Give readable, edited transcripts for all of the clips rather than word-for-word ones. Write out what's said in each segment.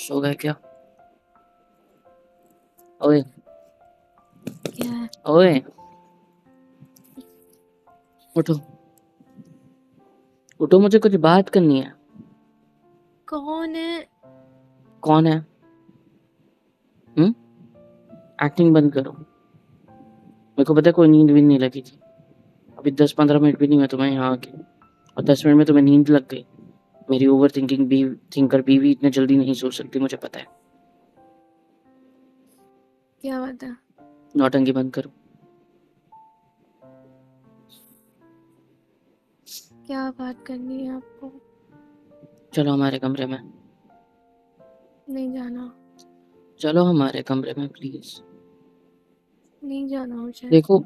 सो गए क्या? ओए क्या है? ओए, उठो उठो, मुझे कुछ बात करनी है। कौन है? कौन है? एक्टिंग बंद करो। मेरे को पता है कोई नींद भी नहीं लगी थी। अभी 10-15 मिनट भी नहीं हुए तुम्हें यहाँ आके, और 10 मिनट में तुम्हें नींद लग गई। मेरी ओवर थिंकिंग भी थिंकर बीवी इतने जल्दी नहीं सोच सकती, मुझे पता है। क्या बात है? नौटंकी बंद करो। क्या बात करनी है आपको? चलो हमारे कमरे में। नहीं जाना। चलो हमारे कमरे में प्लीज। नहीं जाना मुझे। देखो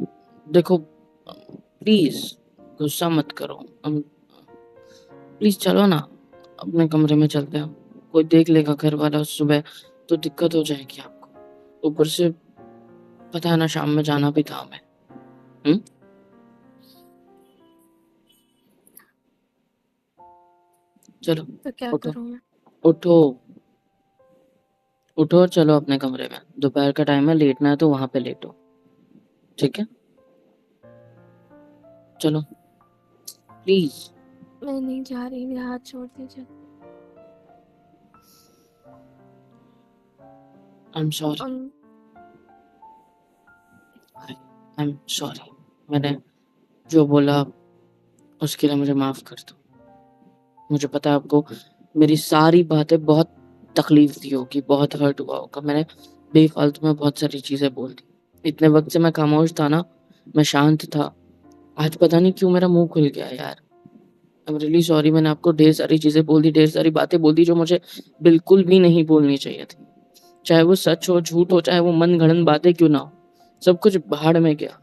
देखो, प्लीज गुस्सा मत करो। हम प्लीज चलो ना, अपने कमरे में चलते हैं। कोई देख लेगा घर वाला सुबह, तो दिक्कत हो जाएगी आपको। ऊपर से पता है ना, शाम में जाना भी था हमें। हम्म चलो तो क्या उठो करूं मैं? उठो उठो, चलो अपने कमरे में। दोपहर का टाइम है, लेटना है तो वहां पे लेटो, ठीक है? चलो प्लीज। मैं नहीं जा रही, मेरा हाथ छोड़ दीजिए। आई am sorry. Um, I am sorry. मैंने जो बोला उसके लिए मुझे माफ कर दो। मुझे पता है आपको मेरी सारी बातें बहुत तकलीफ दी होगी, बहुत हर्ट हुआ होगा। मैंने बेफालतू में बहुत सारी चीजें बोल दी। इतने वक्त से मैं खामोश था ना, मैं शांत था। आज पता नहीं क्यों मेरा मुंह खुल गया यार। I am really sorry. मैंने आपको ढेर सारी चीजें बोल दी, ढेर सारी बातें बोल दी जो मुझे बिल्कुल भी नहीं बोलनी चाहिए थी। चाहे वो सच हो, झूठ हो, चाहे वो मन गढ़ंत बातें क्यों ना हो, सब कुछ भाड़ में गया।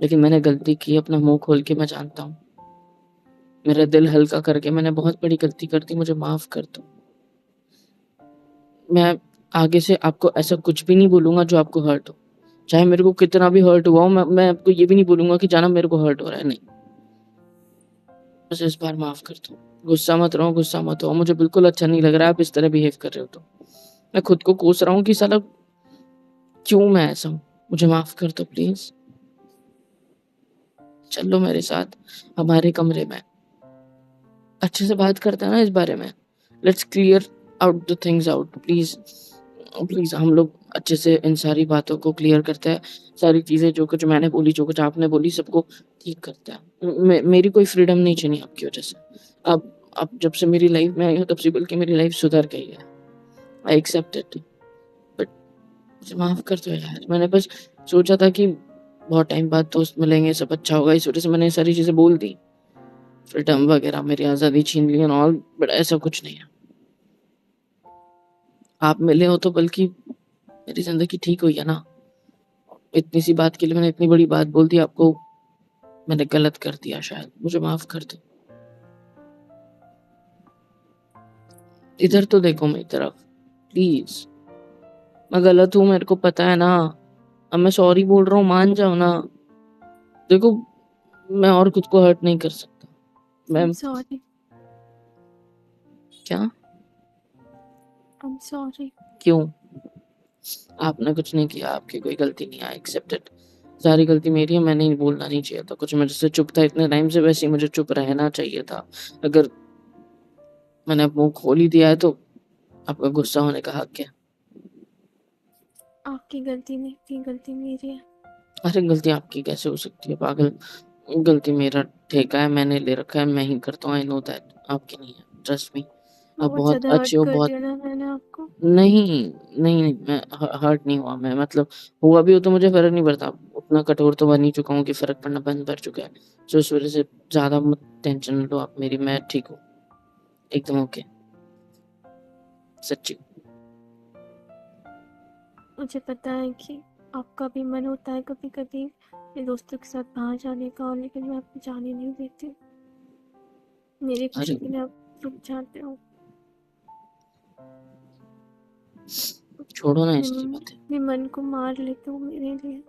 लेकिन मैंने गलती की, अपना मुंह खोल के मैं जानता हूँ। मेरा दिल हल्का करके मैंने बहुत बड़ी गलती कर दी, मुझे माफ कर दो। मैं आगे से आपको ऐसा कुछ भी नहीं बोलूंगा जो आपको हर्ट हो। चाहे मेरे को कितना भी हर्ट हुआ हो, मैं आपको ये भी नहीं बोलूंगा कि जाना मेरे को हर्ट हो रहा है, नहीं। बस इस बार माफ कर दो। गुस्सा मत रहो, गुस्सा मत हो। मुझे बिल्कुल अच्छा नहीं लग रहा है आप इस तरह बिहेव कर रहे हो। तो मैं खुद को कोस रहा हूँ कि साला क्यों मैं ऐसा हूँ। मुझे माफ कर दो प्लीज। चलो मेरे साथ हमारे कमरे में, अच्छे से बात करते हैं ना इस बारे में। Let's clear out the things out please. Please हम लोग अच्छे से इन सारी बातों को क्लियर करते हैं। सारी चीजें जो कुछ मैंने बोली, जो कुछ आपने बोली, सबको ठीक करते हैं। मेरी कोई फ्रीडम नहीं छीनी आपकी वजह से। अब जब से मेरी लाइफ में आई हो, तब से बल्कि मेरी लाइफ सुधर गई है। I accept it. बट मुझे माफ कर दो यार। मैंने बस सोचा था कि बहुत टाइम बाद दोस्त मिलेंगे, सब अच्छा होगा, इस वजह से मैंने ये सारी चीजें बोल दी। फ्रीडम वगैरह, मेरी आज़ादी छीन ली ऑल, बट ऐसा कुछ नहीं है। आप मिले हो तो बल्कि मेरी जिंदगी ठीक हुई है ना। इतनी सी बात के लिए मैंने इतनी बड़ी बात बोल दी आपको। मैंने गलत कर दिया शायद, मुझे माफ कर दो। इधर तो देखो मेरी तरफ प्लीज। मैं गलत हूँ, मेरे को पता है ना। अब मैं सॉरी बोल रहा हूँ, मान जाओ ना। देखो, मैं और खुद को हर्ट नहीं कर सकता। मैं I'm sorry. क्या? I'm sorry. क्यों? आपने कुछ नहीं किया, आपकी कोई गलती नहीं है, एक्सेप्टेड। सारी गलती मेरी है, मैंने ही बोलना नहीं चाहिए था कुछ। मेरे से चुप था इतने टाइम से, वैसे ही मुझे चुप रहना चाहिए था। अगर मैंने मुंह खोल ही दिया है तो आपका गुस्सा होने का हक है। आपकी गलती नहीं थी, गलती मेरी है। अरे गलती आपकी कैसे हो सकती है पागल? गलती मेरा ठेका है, मैंने ले रखा है, मैं ही करता हूँ। आई नो दैट, आपकी नहीं है, ट्रस्ट मी। आप बहुत बहुत ज़्यादा हर्ट अच्छे हो, कर बहुत। दिया ना मैंने आपको। नहीं नहीं नहीं, मैं हर्ट नहीं हुआ। मैं मतलब हुआ भी हो तो मुझे फर्क नहीं पड़ता। उतना कठोर तो बन ही चुका हूँ कि फर्क पड़ना बंद कर चुका है। तो उस वजह से ज्यादा मत टेंशन लो आप मेरी। मैं ठीक हूँ, एकदम ओके, सच्ची। मुझे पता है कि आपका भी मन होता है कभी कभी अपने दोस्तों के साथ बाहर जाने का, लेकिन मैं आपको जाने नहीं देती। मेरी अरे खुशी के लिए आप रुक जाते हो। छोड़ो ना अपने इसकी मन बातें। अपने मन को मार लेते हो मेरे लिए।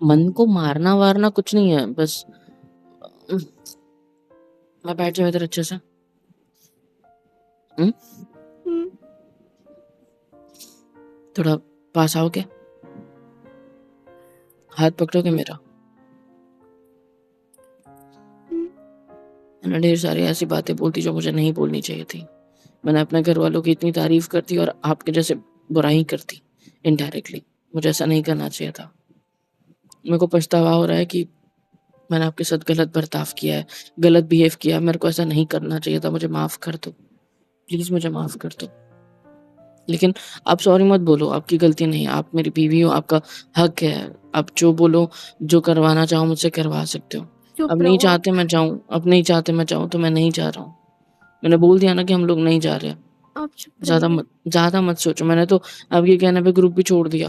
मन को मारना वारना कुछ नहीं है, बस मैं बैठ जाऊँ इधर अच्छे से। हम्म थोड़ा पास आओगे? हाथ पकड़ोगे मेरा? मैंने ढेर सारी ऐसी बातें बोल दी जो मुझे नहीं बोलनी चाहिए थी। मैंने अपने घर वालों की इतनी तारीफ कर दी और आपके जैसे बुराई कर दी इनडायरेक्टली। मुझे ऐसा नहीं करना चाहिए था। मेरे को पछतावा हो रहा है कि मैंने आपके साथ गलत बर्ताव किया है, गलत बिहेव किया है। मेरे को ऐसा नहीं करना चाहिए था। मुझे माफ़ कर दो। प्लीज़ मुझे माफ़ कर दो। लेकिन आप सॉरी मत बोलो, आपकी गलती नहीं है। आप मेरी बीवी हो, आपका हक है। आप जो बोलो, जो करवाना चाहो मुझसे करवा सकते हो। चुप अब नहीं रहो आप। चाहते मैं जाऊँ तो मैं नहीं जा रहा हूँ। मैंने बोल दिया ना कि हम लोग नहीं जा रहे। आप चुप रहिए। ज़्यादा मत सोचो। मैंने तो आपके कहने पे ग्रुप भी छोड़ दिया।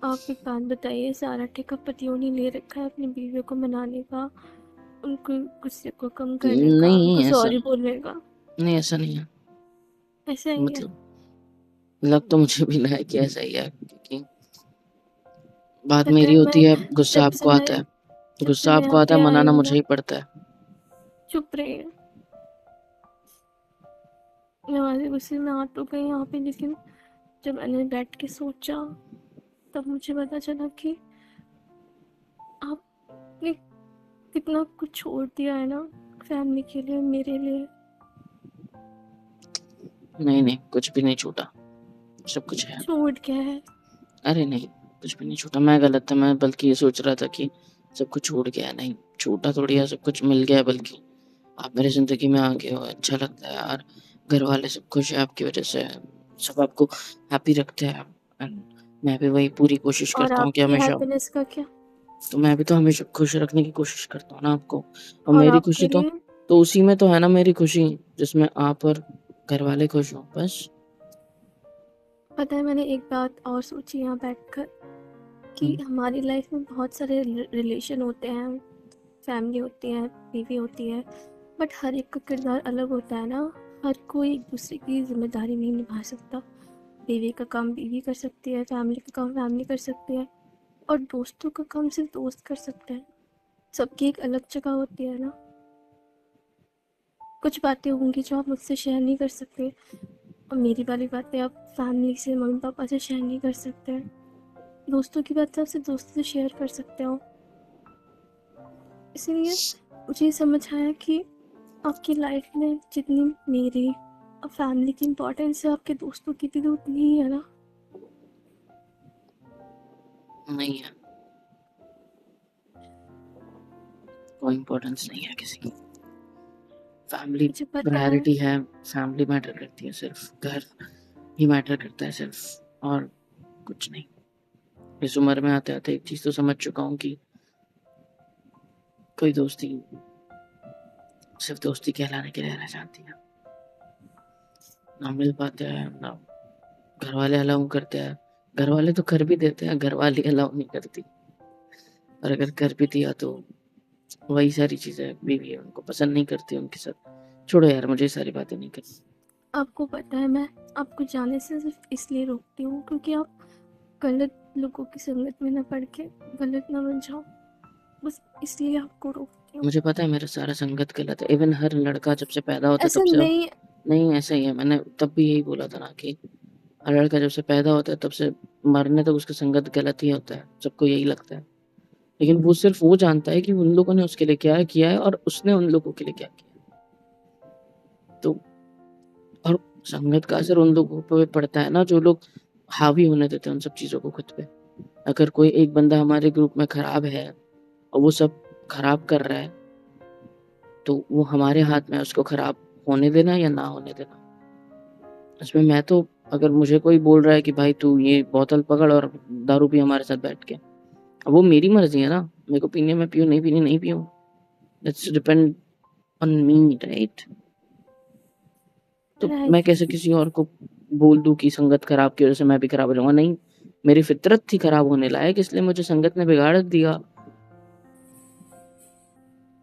आप एक बात बताइए, सारा ठेका पतियों ने ले रखा है अपनी बीवियों को मनाने का, उनको गुस्से को कम करने का, उनको नहीं ऐसा सॉरी बोलने का। नहीं, ऐसा नहीं है। ऐसा ही है। मतलब लग तो मुझे भी रहा है कि ऐसा ही है, क्योंकि बात पता मेरी है होती मैं है, गुस्सा जब से आपको मैं आता है। जब से गुस्सा मैं आपको यहाँ आता पे है, आई मनाना हूँ मुझे ना। ही पड़ता है। चुप रहिए। मैं वहाँ से गुस्से में आ तो गई यहाँ पे, लेकिन जब मैंने बैठ के सोचा तब मुझे पता चला कि आपने कितना कुछ छोड़ दिया है ना, फैमिली के लिए, मेरे लिए। नहीं, कुछ भी नहीं छूटा। सब कुछ है। छूट गया है। अरे नहीं, कुछ भी नहीं छूटा। मैं गलत था। मैं बल्कि ये सोच रहा था कि सब कुछ छूट गया है। नहीं, छूटा थोड़ी है, सब कुछ मिल गया है। बल्कि आप मेरी ज़िंदगी में आ गए हो, अच्छा लगता है यार। घर वाले सब खुश हैं आपकी वज़ह से। सब आपको हैप्पी रखते हैं। एंड मैं भी वही पूरी कोशिश और करता हूँ कि आपकी हमेशा। हैप्पीनेस का क्या? तो मैं भी तो हमेशा खुश रखने की कोशिश करता हूँ ना आपको। और और मेरी आपके खुशी लिए तो उसी में तो है ना मेरी खुशी, जिसमें आप और घर वाले खुश हों, बस। पता है, मैंने एक बात और सोची यहाँ बैठकर कि हुँ। हमारी लाइफ में बहुत सारे रिलेशन होते हैं, फैमिली होती है, बीवी होती है, बट हर एक का किरदार अलग होता है ना। हर कोई एक दूसरे की जिम्मेदारी नहीं निभा सकता। बीवी का काम बीवी कर सकती है, फैमिली का काम फैमिली कर सकती है, और दोस्तों का काम सिर्फ दोस्त कर सकते हैं। सबकी एक अलग जगह होती है ना। कुछ बातें होंगी जो आप मुझसे शेयर नहीं कर सकते, और मेरी वाली बातें आप फैमिली से, मम्मी पापा से शेयर नहीं कर सकते। दोस्तों की बातें आप सिर्फ दोस्तों से शेयर कर सकते हो। इसीलिए मुझे ये समझ आया कि आपकी लाइफ में जितनी मेरी और फैमिली की इम्पोर्टेंस है, आपके दोस्तों की भी तो उतनी ही है ना। नहीं है, कोई इम्पोर्टेंस नहीं है किसी की। फैमिली मुझे पता है। प्रायोरिटी है। फैमिली मैटर करती है, सिर्फ़ घर ही मैटर करता है सिर्फ़, और कुछ नहीं। इस उम्र में आते-आते एक चीज़ तो समझ चुका हूँ कि कोई दोस्ती सिर्फ़ दोस्ती कहलाने के लिए रह जाती है। ना मिल पाते हैं, ना घरवाले अलाउ करते हैं। घरवाले तो कर भी देते हैं, घरवाली अलाउ नहीं करती। और अगर कर भी दिया तो वही सारी चीज़ें बीवी उनको पसंद नहीं करती उनके साथ। छोड़ो यार, मुझे ये सारी बातें नहीं करनी। आपको पता है, मैं आपको जाने से सिर्फ इसलिए रोकती हूँ क्योंकि आप गलत लोगों की संगत में ना पड़ के गलत ना बन जाओ। बस इसलिए आपको रोकती हूँ। मुझे पता है मेरा सारा संगत गलत है। इवन हर लड़का जब से पैदा होता है ऐसा तब से। नहीं। नहीं, ऐसा ही है। मैंने तब भी यही बोला था ना कि हर लड़का जब से पैदा होता है तब से मरने तक उसका संगत गलत ही होता है। सबको यही लगता है। लेकिन वो सिर्फ़ वो जानता है कि उन लोगों ने उसके लिए क्या किया है और उसने उन लोगों के लिए क्या किया है। तो और संगत का असर उन लोगों पे पड़ता है ना जो लोग हावी होने देते हैं उन सब चीज़ों को खुद पे। अगर कोई एक बंदा हमारे ग्रुप में खराब है और वो सब खराब कर रहा है, तो वो हमारे हाथ में है उसको खराब होने देना या ना होने देना। इसमें मैं तो, अगर मुझे कोई बोल रहा है कि भाई तू ये बोतल पकड़ और दारू पी हमारे साथ बैठ के, अब वो मेरी मर्ज़ी है ना, मेरे को पीनी है मैं पीऊँ, नहीं पीनी नहीं पीऊँ। That's depend on me, right? तो मैं राइट। कैसे किसी और को बोल दूँ कि संगत खराब की वज़ह से मैं भी खराब हो जाऊँगा? नहीं, मेरी फ़ितरत थी खराब होने लायक, इसलिए मुझे संगत ने बिगाड़ दिया।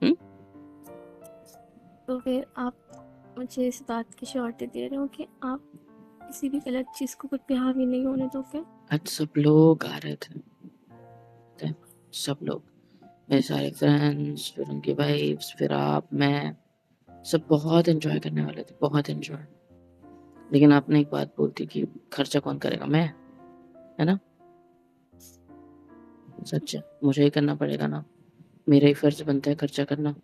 हुँ? तो फिर आप मुझे इस बात की श्योरिटी दे रहे हो कि आप किसी भी गलत चीज़ को खुद पे हावी नहीं होने दोगे? आज सब लोग आ रहे थे, सब लोग, मेरे सारे फ्रेंड्स, फिर उनकी वाइफ्स, फिर आप, मैं। सब बहुत एंजॉय करने वाले थे, बहुत एंजॉय। लेकिन आपने एक बात बोल दी कि खर्चा कौन करेगा, मैं, है ना? सच है, मुझे ही करना पड़ेगा ना, मेरा ही फर्ज बनता है खर्चा करना।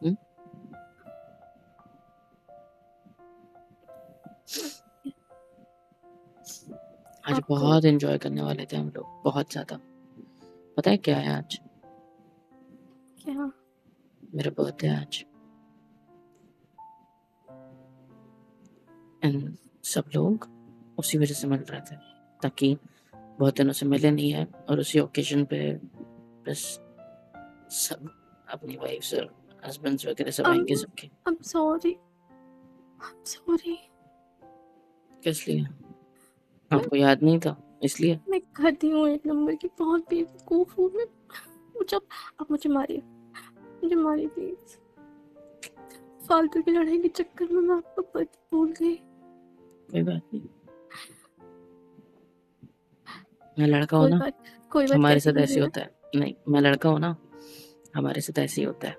हुँ? आज आपको बहुत एंजॉय करने वाले थे हम लोग, बहुत ज़्यादा। पता है क्या है आज? क्या? मेरा बर्थडे है आज। एंड सब लोग उसी वजह से मिल रहे थे, ताकि बहुत दिनों से मिले नहीं है और उसी ओकेजन पे बस सब अपनी वाइफ्स और हस्बैंड्स वगैरह सब आएँगे I'm सबके। I'm sorry. I'm sorry. किस लिए? मैं आपको याद नहीं था इसलिए? मैं गधी हूँ एक नंबर की, बहुत बेवकूफ़ हूँ मैं। मुझे आप मुझे मारिए प्लीज़। फालतू की लड़ाई के चक्कर में मैं आपका पति भूल गई। कोई बात नहीं। मैं लड़का हूँ ना, कोई बात हमारे कैसी साथ ऐसे कीजिए ही ना। होता है। नहीं, मैं लड़का हूँ ना, हमारे साथ ऐसे ही होता है।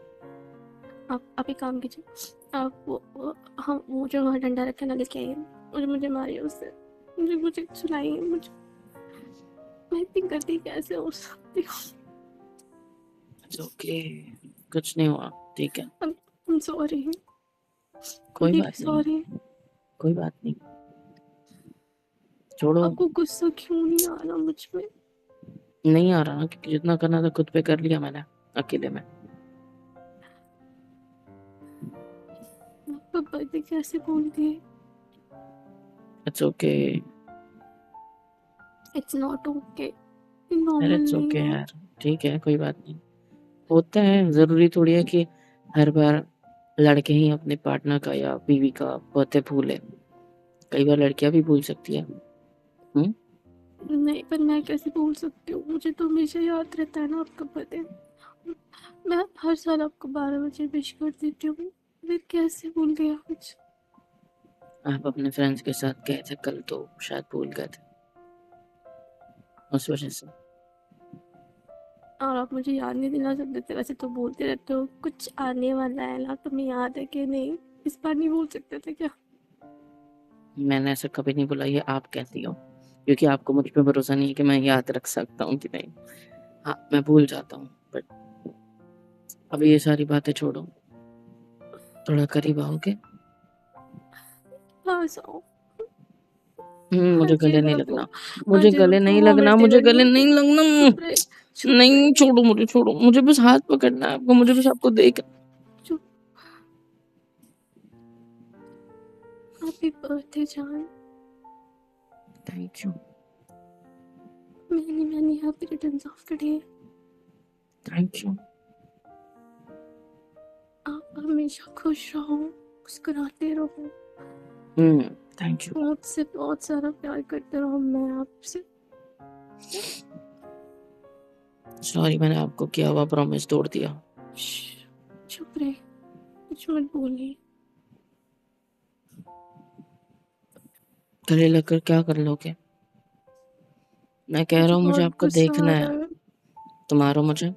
आप एक काम कीजिए, आप वो जो वहाँ डंडा रखा है ना, लेके आइए, मुझे मारिए उससे। मुझे सुनाइए, मुझे मैं इतनी गलती कैसे हो सकती हूँ। इट्स ओके, कुछ नहीं हुआ, ठीक है। I'm sorry. कोई really बात नहीं, sorry. कोई बात नहीं, छोड़ो। आपको गुस्सा क्यों नहीं आ रहा मुझ में? नहीं आ रहा ना, क्योंकि जितना करना था खुद पे कर लिया मैंने, अकेले में। आपका बर्थडे कैसे भूल गए? It's okay. It's not okay, अरे नॉर्मल इट्स नहीं ओके है। यार, ठीक है, कोई बात नहीं। होता है, ज़रूरी थोड़ी है कि हर बार लड़के ही अपने पार्टनर का या बीवी का बर्थडे भूले। कई बार लड़कियाँ भी भूल सकती है। हुँ? नहीं, पर मैं कैसे भूल सकती हूँ? मुझे तो हमेशा याद रहता है ना आपका बर्थडे। मैं हर साल आपको 12 बजे विश कर देती हूँ, फिर कैसे भूल गए आज? आप अपने फ्रेंड्स के साथ गए थे कल, तो शायद भूल गए थे, उस वजह से। और आप मुझे याद नहीं दिला सकते थे? वैसे तो बोलते रहते हो कुछ आने वाला है ना, तुम्हें याद है कि नहीं? इस बार नहीं बोल सकते थे क्या? मैंने ऐसा कभी नहीं बोला, ये आप कहती हो, क्योंकि आपको मुझ पे भरोसा नहीं है कि मैं याद रख सकता हूँ कि नहीं। हाँ, मैं भूल जाता हूँ, बट अभी ये सारी बातें छोड़ो, थोड़ा करीब आओगे? पास आओ। मुझे हर गले चीज़ नहीं आप लगना, वो हर मुझे चीज़ गले में नहीं लगना, फॉर्मेलिटी मुझे करनी गले होती नहीं है। लगना। चुप रहे, नहीं, छोड़ो मुझे, छोड़ो मुझे, बस हाथ पकड़ना है आपको, मुझे बस आपको देख। चुप। हैप्पी बर्थडे जान। Thank you, many happy returns of the day. Thank you. आप हमेशा खुश रहो, मुस्कुराते रहो, थैंक यू। मुझसे बहुत सारा प्यार करते रहो। मैं आपसे सॉरी, मैंने आपको किया हुआ प्रॉमिस तोड़ दिया। चुप रहे, कुछ मत बोलिए। गले लगकर क्या कर लोगे? मैं कह रहा मुझे हूँ, मुझे बहुत आपको गुस्सा देखना आ है। रहा है। तो मारो मुझे।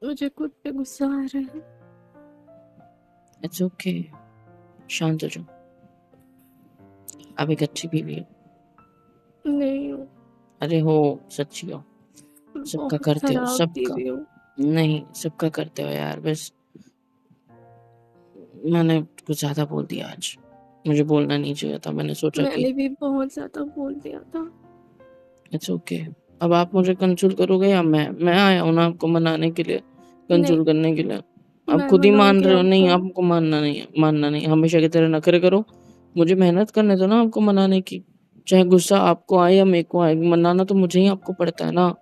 मुझे खुद पे गुस्सा आ रहा है। इट्स ओके, शांत हो जाओ। आप एक अच्छी बीवी हो। नहीं हूँ, अरे हो, सच्ची हो, सबका बहुत करते हो, खराब सबका। बीवी हूँ। नहीं, सबका करते हो यार, बस मैंने कुछ ज़्यादा बोल दिया आज। मुझे बोलना नहीं चाहिए था, मैंने सोचा कि मैंने भी बहुत ज़्यादा बोल दिया था। It's okay. अब आप मुझे कंसोल करोगे या मैं आया हूँ ना आपको मनाने के लिए, नहीं, कंसोल करने के लिए। आप मैं खुद ही मान मनाऊंगी रहे हो, नहीं आपको। आपको मानना नहीं है, मानना नहीं, हमेशा की तरह नखरे करो। मुझे मेहनत करने दो ना आपको मनाने की, चाहे गुस्सा आपको आए या मेरे को आए, मनाना तो मुझे ही आपको पड़ता है ना,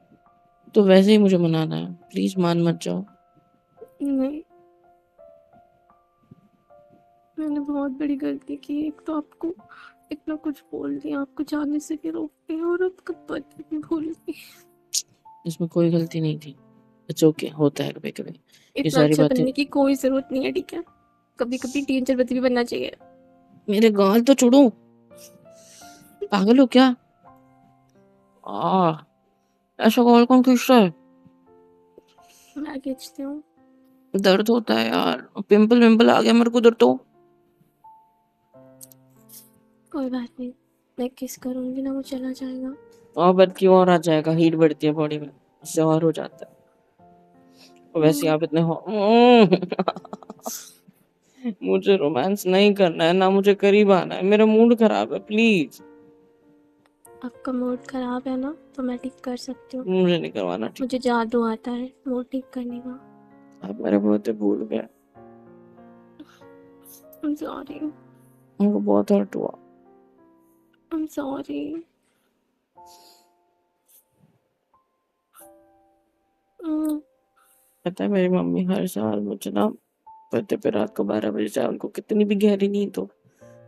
तो वैसे ही मुझे मनाना है, प्लीज़ मान मत जाओ। नहीं, मैंने बहुत बड़ी गलती की। एक तो आपको इतना कुछ बोल दिया, आपको जाने से भी रोक दिया, और आपका पति भी भूल गई। इसमें कोई गलती नहीं थी। इट्स ओके, होता है कभी-कभी, ये इतना सारी अच्छा बातें। बनने की कोई ज़रूरत नहीं है, ठीक है? कभी-कभी टीनेजर बच्चे भी बनना चाहिए। मेरे गाल तो छोड़ो, पागल हो क्या? आह! ऐसा गाल कौन खींचता है? मैं खींचती हूँ। दर्द होता है यार, पिंपल विंपल आ गया मेरे को उधर तो। कोई बात नहीं, मैं किस करूंगी ना वो चला जाएगा। और बद क्यों और आ जाएगा, हीट बढ़ती है बॉडी में, उससे और हो जाता है। और वैसे आप इतने हो मुझे रोमांस नहीं करना है ना, मुझे करीब आना है, मेरा मूड खराब है, प्लीज। आपका मूड खराब है ना, तो मैं ठीक कर सकती हूँ। मुझे नहीं करवाना ठीक। मुझे जादू आता है मूड ठीक करने का। आप मेरे बहुत भूल गए। I'm sorry. मुझे बहुत हर्ट हुआ। I'm sorry. पता है मेरी मम्मी हर साल मुझे ना बर्थडे पे रात को 12 बजे, चाहे उनको कितनी भी गहरी नींद हो,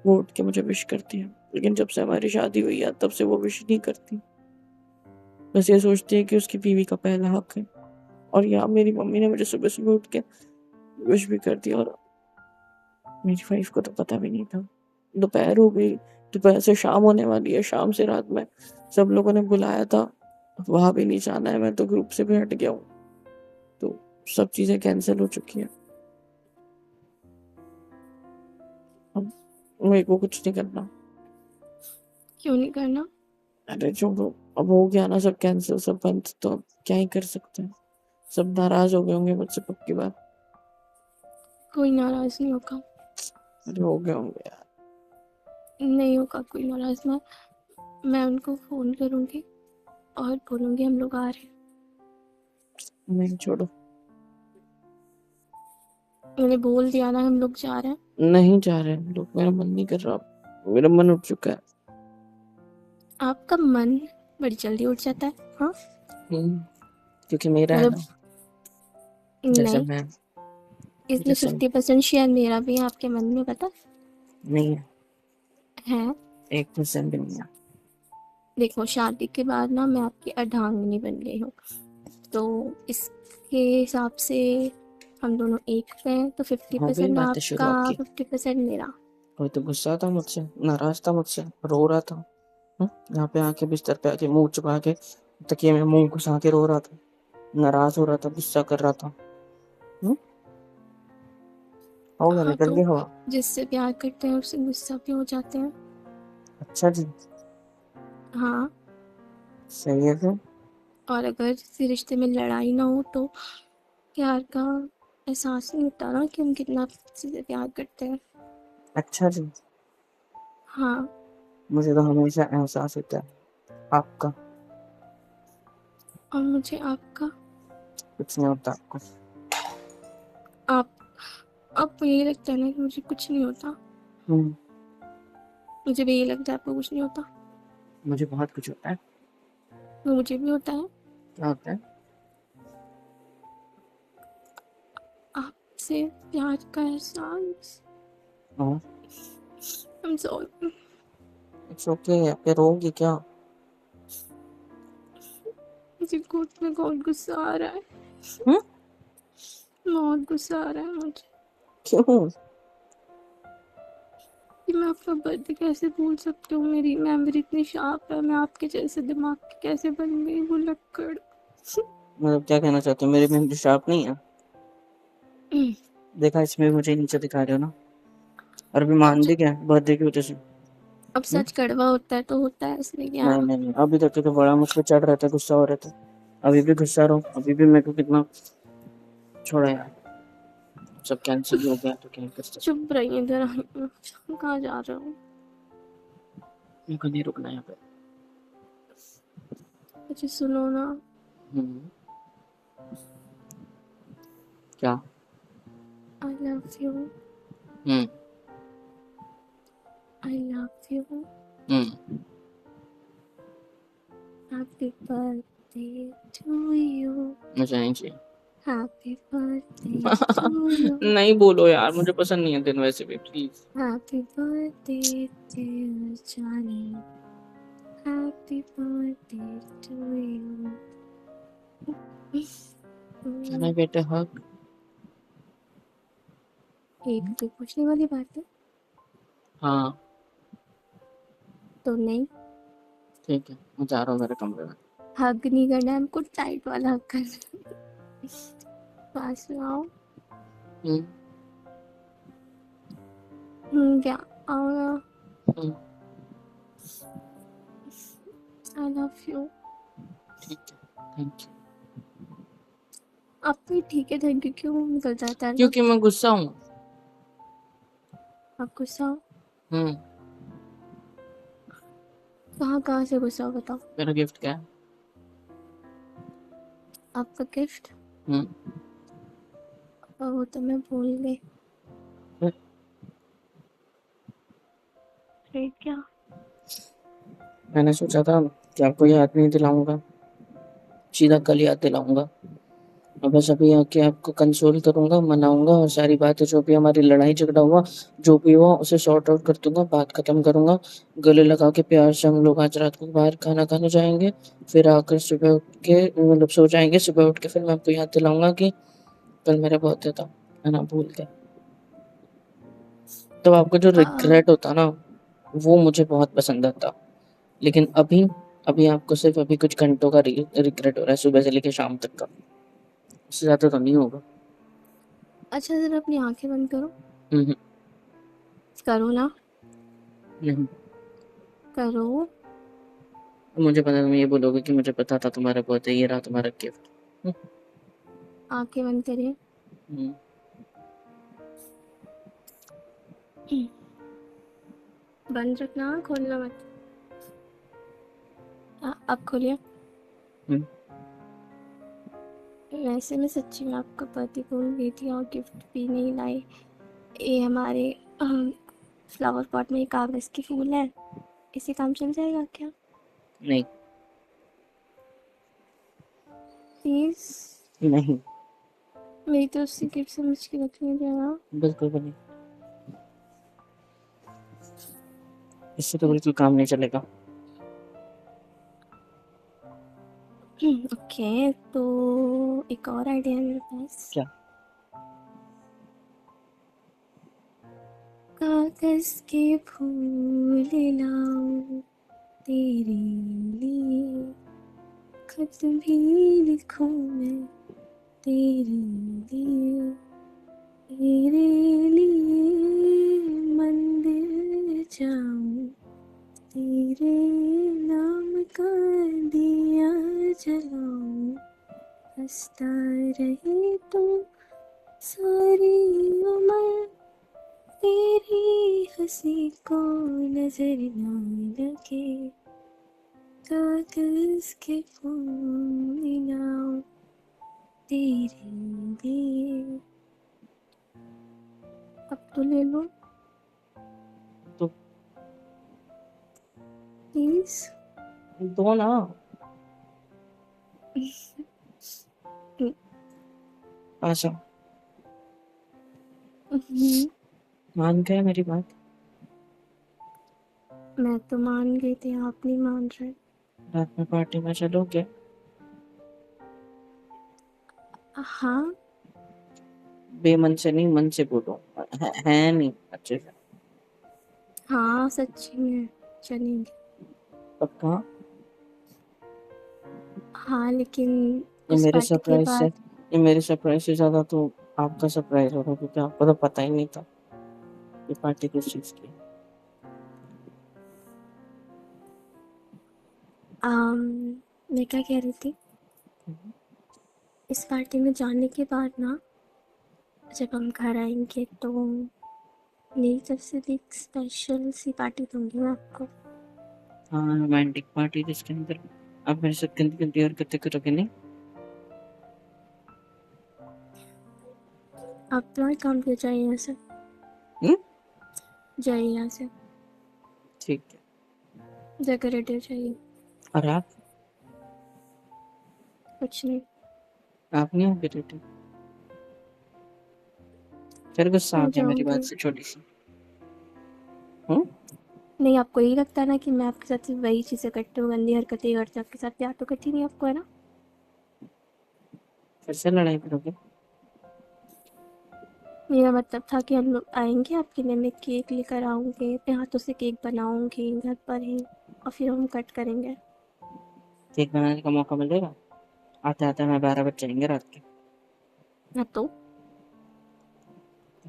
वो उठ के मुझे विश करती है। लेकिन जब से हमारी शादी हुई है तब से वो विश नहीं करती। बस ये सोचती है कि उसकी बीवी का पहला हक है। और यहाँ मेरी मम्मी ने मुझे सुबह सुबह उठ के विश भी कर दिया, और मेरी वाइफ को तो पता भी नहीं था। दोपहर हो गई, दोपहर से शाम होने वाली है, शाम से रात में सब लोगों ने बुलाया था, वहां भी नहीं जाना है, मैं तो ग्रुप से भी हट गया हूँ। तो सब चीजें कैंसिल हो चुकी है। अब मेरे को कुछ नहीं करना। क्यों नहीं करना? अरे छोड़ो, अब हो गया ना सब कैंसिल, सब बंद, तो अब क्या ही कर सकते हैं। सब नाराज हो गए होंगे मुझसे, पक्की बात। कोई नाराज नहीं होगा। अरे हो गए होंगे यार। नहीं होगा कोई नाराज। मैं उनको फोन करूंगी और बोलूंगी हम लोग आ रहे हैं। नहीं छोड़ो। मैंने बोल दिया ना हम लोग जा रहे हैं। नहीं जा रहे हम लोग, मेरा मन नहीं कर रहा, मेरा मन उठ चुका है। आपका मन बड़ी जल्दी उठ जाता है, हाँ? क्योंकि मेरा है ना, जैसे नहीं, मैं, इसलिए जैसे 50% शेयर मेरा भी है आपके मन में, पता नहीं है, है? 1% भी नहीं है। देखो, शादी के बाद ना मैं आपकी अर्धांगिनी बन गई हूँ, तो इसके हिसाब से हम दोनों एक पे हैं, तो हो गई 50% बातें शुरू आपका, आपकी। 50% मेरा। कोई तो गुस्सा था मुझसे, नाराज था मुझसे, रो रहा था। यहाँ पे आके बिस्तर पे आके मुंह छुपा के तकिए में मुंह घुसा के रो रहा था, नाराज हो रहा था, गुस्सा कर रहा था। हो गया, हाँ, निकल तो गया हवा। जिससे प्यार करते हैं उससे गुस्सा भी हो जाते हैं। अच्छा जी, हाँ, सही है फिर। और अगर किसी रिश्ते में लड़ाई ना हो तो प्यार का एहसास नहीं होता ना कि हम कितना किसी से प्यार करते हैं। अच्छा जी, हाँ, मुझे तो हमेशा एहसास होता है आपका। और मुझे आपका। कुछ नहीं होता आपको। आप आपको यही लगता है ना कि मुझे कुछ नहीं होता? हम्म, मुझे भी यही लगता है आपको कुछ नहीं होता। मुझे बहुत कुछ होता है। वो मुझे भी होता है। क्या होता है? आपसे प्यार का एहसास। हाँ, I'm sorry. It's okay. फिर रोगी क्या? मुझे खुद में बहुत गुस्सा आ रहा है। हम्म, बहुत गुस्सा आ रहा है मुझे क्यों? कि मैं आपका बर्थडे कैसे भूल सकती हूँ। मेरी मेमोरी इतनी शार्प है, मैं आपके जैसे दिमाग की कैसे बन गई वो लक्कड़। मतलब क्या कहना चाहते हो, मेरी मेमोरी शार्प नहीं है? देखा, इसमें मुझे नीचे दिखा रहे हो ना। और अभी मान अच्छा, भी गया बर्थडे की वजह से। अब सच कड़वा होता है तो होता है, इसमें क्या। नहीं नहीं नहीं, अभी तक तो बड़ा मुझ पर चढ़ रहा था, गुस्सा हो रहा था। अभी भी गुस्सा रहो, अभी भी मेरे को कितना। छोड़ा यार, सब कैंसिल हो गया तो क्या कर सकते। चुप रहिए इधर। कहाँ जा रहे हो? मेरे को नहीं रुकना यहाँ पे। मुझे सुनो ना। हम्म, क्या? I love you. हम्म। I love you. हम्म। Happy birthday to you. मुझे नहीं चाहिए। Happy birthday to you. नहीं बोलो यार, मुझे पसंद नहीं है दिन वैसे भी, प्लीज। हैप्पी बर्थडे डियर जानी। Happy birthday to you. Can I get a hug? एक कोई पूछने वाली बात है हाँ तो नहीं। ठीक है, मैं जा रहा हूँ मेरे कमरे में। हग नहीं करना है हमको, टाइट वाला हग करना है। पास में आओ। हम्म, क्या आओ। हम्म, आई लव यू। ठीक है, थैंक यू। आप भी ठीक है थैंक यू क्यों निकल जाता है ना। क्योंकि मैं गुस्सा हूँ। आप गुस्सा हो? हम्म। कहाँ कहाँ से गुस्सा हो बताओ। मेरा गिफ्ट क्या है? आपका गिफ्ट? हम्म। वो तो मैं भूल गई। फिर फिर क्या? मैंने सोचा था कि आपको याद नहीं दिलाऊंगा, सीधा कल याद दिलाऊंगा। और बस अभी आके आपको कंसोल करूंगा, मनाऊंगा, और सारी बातें जो भी हमारी लड़ाई झगड़ा हुआ, जो भी हुआ उसे सॉर्ट आउट कर दूंगा, बात खत्म करूंगा। गले लगा के प्यार से हम लोग आज रात को बाहर खाना खाने जाएंगे। फिर आकर सुबह उठ के मतलब सो जाएंगे, सुबह उठ के फिर मैं आपको याद दिलाऊंगा कि कल मेरा बर्थडे था, है ना, भूल गए। तो आपको जो आ, रिग्रेट होता ना, वो मुझे बहुत पसंद आता। लेकिन अभी अभी आपको सिर्फ अभी कुछ घंटों का रिग्रेट हो रहा है, सुबह से लेकर शाम तक का। उससे ज्यादा तो नहीं होगा। अच्छा जरा अपनी आंखें बंद करो। हम्म। करो ना। नहीं। करो। मुझे पता, तुम ये बोलोगे कि मुझे पता था तुम्हारा बर्थडे, ये रहा तुम्हारा गिफ्ट। आंखें बंद करिए। हम्म। बंद रखना खोलना मत। अब खोलिए। हम्म। वैसे मैं सच्ची में आपका पति भूल गई थी और गिफ्ट भी नहीं लाई। ये हमारे फ्लावर पॉट में कागज के फूल है। इसे काम चल जाएगा क्या नहीं। प्लीज? नहीं। मेरी तरफ से गिफ्ट समझ के रख लीजिएगा। बिल्कुल भी नहीं। इससे तो बिल्कुल काम नहीं चलेगा। ओके तो एक और आइडिया है मेरे पास। क्या? कागज के फूल लाऊं तेरे लिए, खत भी लिखूं मैं तेरे लिए, तेरे लिए मंदिर जाऊं, तेरे नाम का दिया जलाऊं, हंसता रहे तो सारी उम्र, तेरी हंसी को नजर ना लगे, कागज के फूल लाऊं तेरे लिए। अब तो ले लो तो प्लीज। दो ना। आशा, मान गए मेरी बात? मैं तो मान गई थी आप नहीं मान रहे। रात में पार्टी में चलोगे? हाँ। बेमन से नहीं, मन से बोलो। है नहीं अच्छे से। हाँ सच्ची में चलेंगे। पक्का? हाँ लेकिन ये उस मेरे पार्टी के सरप्राइज से बाद। ये मेरे सरप्राइज से ज्यादा तो आपका सरप्राइज होगा, क्योंकि आपको तो पता ही नहीं था ये पार्टी किस चीज की है। आम, मैं क्या कह रही थी, इस पार्टी में जाने के बाद ना जब हम घर आएंगे तो मेरी तरफ से भी एक स्पेशल सी पार्टी दूंगी मैं आपको। हाँ, रोमांटिक पार्टी जिसके अंदर आप मेरे साथ गंदी गंदी हरकतें करोगे, नहीं? आप ना एक काम किया जाइए यहाँ से। हम्म? जाइए यहाँ से। ठीक है। जगह रेडी हो जाइए। और कुछ नहीं। आप नहीं होगे रेडी? फिर गुस्सा आ मैं गया मेरी बात जाऊंगी। से, छोटी सी। हम्म। नहीं आपको यही लगता है ना कि मैं आपके साथ सिर्फ वही चीज़ें करती हूँ, गंदी हरकतें करती हूँ आपके साथ, प्यार तो करती नहीं आपको है ना। फिर से लड़ाई करोगे? मेरा मतलब था कि हम लोग आएंगे आपके लिए, मैं केक लेकर आऊँगी, अपने हाथों से केक बनाऊँगी घर पर ही और फिर हम कट करेंगे। केक बनाने का मौका मिलेगा? आते आते मैं 12 बज जाएंगे रात के। हाँ तो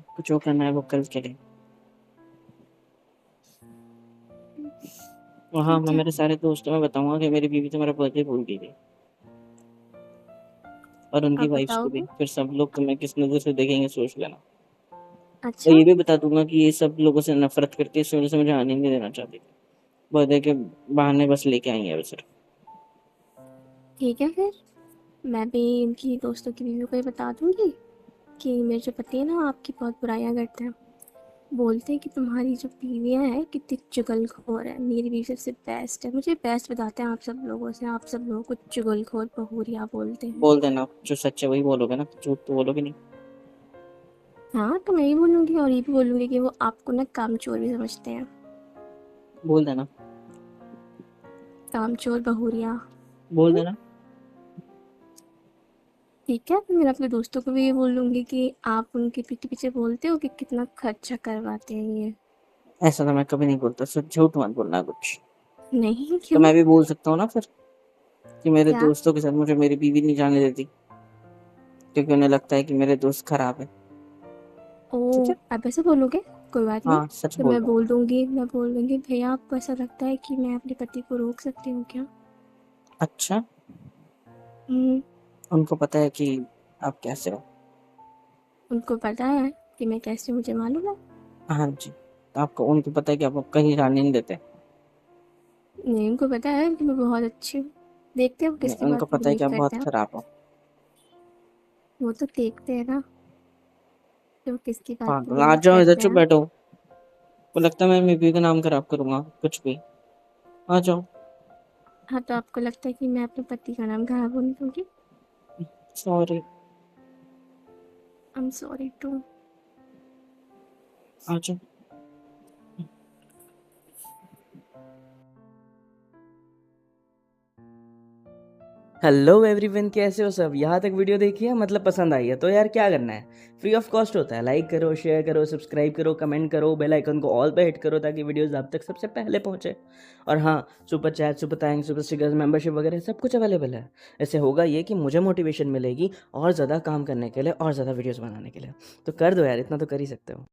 कुछ जो करना है वो कल करें। और हाँ, ठीक मैं है। मेरे सारे दोस्तों में बताऊंगा कि मेरी बीवी तुम्हारा बर्थडे भूल गई थी, और उनकी आप वाइफ्स को भी। बताओगे? फिर सब लोग तुम्हें किस नजर से देखेंगे सोच लेना। और अच्छा। ये भी बता दूंगा कि ये सब लोगों से नफरत करती है, इस वजह से मुझे आने नहीं देना चाहती। बर्थडे के बहाने बस लेके आई है बस सिर्फ। ठीक है फिर, मैं भी इनकी दोस्तों की बीवी को ये बता दूंगी कि मेरे जो पति है ना आपकी बहुत बुराइयां करते हैं। बोलते हैं कि तुम्हारी जो बीवियाँ हैं कितनी चुगलखोर है, मेरी बीवी सबसे बेस्ट है। मुझे बेस्ट बताते हैं आप सब लोगों से, आप सब लोगों को चुगलखोर बहुरिया बोलते हैं। बोल देना, जो सच है वही बोलोगे ना, झूठ तो बोलोगे नहीं। हाँ तो मैं ही बोलूँगी, और ये भी बोलूँगी कि वो आपको ना कामचोर भी समझते हैं। बोल देना। कामचोर बहुरिया। बोल देना। ठीक है, तो मैं अपने दोस्तों को भी ये बोलूँगी कि आप उनके पीछे पीछे बोलते हो कि कितना खर्चा करवाते हैं ये। ऐसा तो मैं कभी नहीं बोलता, सिर्फ झूठ मत बोलना कुछ। नहीं, तो क्यों? मैं भी बोल सकता हूँ ना फिर, कि मेरे क्या? दोस्तों के साथ मुझे मेरी बीवी नहीं जाने देती, क्योंकि उन्हें लगता है कि मेरे दोस्त खराब है। ओ, ठीक है। आप ऐसे बोलोगे? कोई बात नहीं। हाँ, सच तो बोल रहा हूँ। मैं बोल दूँगी भैया आपको ऐसा लगता है कि मैं अपने पति को रोक सकती हूँ क्या? अच्छा, हुँ, उनको पता है कि आप कैसे हो? उनको पता है कि मैं कैसी हूँ, मुझे मालूम है। हाँ जी, तो आपको उनको पता है कि आप कहीं जाने नहीं देते। नहीं, उनको पता है कि मैं बहुत अच्छी हूँ। देखते हैं वो नहीं, किसकी उनको बात पे पता है बिलीव कि आप बहुत करते हैं। खराब हो। वो तो देखते हैं ना कि वो किसकी बात पे पागल, आ बिलीव जाओ इधर, करते चुप हैं। बैठो। को लगता है मैं मेरी बीवी का नाम खराब करूंगा कुछ भी। आ जाओ। हाँ, तो आपको लगता है कि मैं अपने पति का नाम खराब होने दूँगी? Sorry. I am sorry too. आ जाओ। हेलो एवरीवन, कैसे हो सब? यहाँ तक वीडियो देखी है, मतलब पसंद आई है तो यार क्या करना है, फ्री ऑफ कॉस्ट होता है। लाइक करो, शेयर करो, सब्सक्राइब करो, कमेंट करो, बेल आइकन को ऑल पे हिट करो ताकि वीडियोस आप तक सबसे पहले पहुंचे। और हाँ, super chat, super thanks, super stickers, membership वगैरह सब कुछ अवेलेबल है। ऐसे होगा ये कि मुझे मोटिवेशन मिलेगी और ज़्यादा काम करने के लिए और ज़्यादा वीडियोज़ बनाने के लिए। तो कर दो यार, इतना तो कर ही सकते हो।